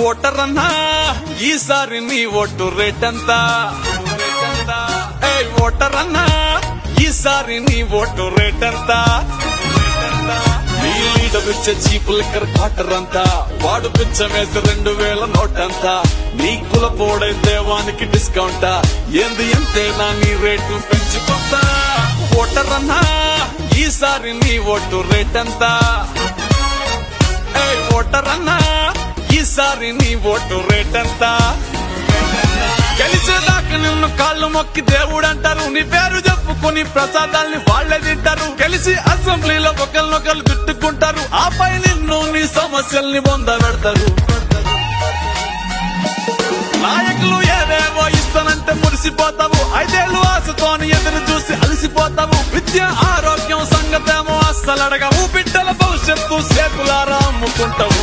Voter అన్నా ఈసారి నీ ఓటు రేట్ ఎంత? ఓటర్ అన్నా ఈసారి నీ ఓటు రేట్ ఎంత? నీ లీడర్ ఇచ్చే చీప్ లిక్కర్ క్వార్టర్ అంతా, వాడు పిచ్చమేసి 2000 నోటంతా. నీ కులపోడైతే వానికి డిస్కౌంటా, ఏంది ఎంతేనా నీ రేటు పెంచుకుంటా. ఓటర్ అన్నా ఈసారి నీ ఓటు రేట్ ఎంత? ఓటర్ అన్నా ఈసారి నీ ఓటు రేట్ ఎంత? గెలిచేదాకా నిన్ను కాళ్ళు మొక్కి దేవుడు అంటారు, నీ పేరు చెప్పుకుని ప్రసాదాల్ని వాళ్లే తింటారు. గెలిచి అసెంబ్లీలో ఒకరినొకరు తిట్టుకుంటారు, ఆపై నిన్ను నీ సమస్యల్ని పొందబెడతారు. నాయకులు ఏవేవో ఇస్తానంటే మురిసిపోతావు, 5 ఏళ్ళు ఆశతోని ఎదురు చూసి అలసిపోతావు. విద్య ఆరోగ్యం సంగతేమో అస్సలడగవు, బిడ్డల భవిష్యత్తు సేకులారా అమ్ముకుంటావు.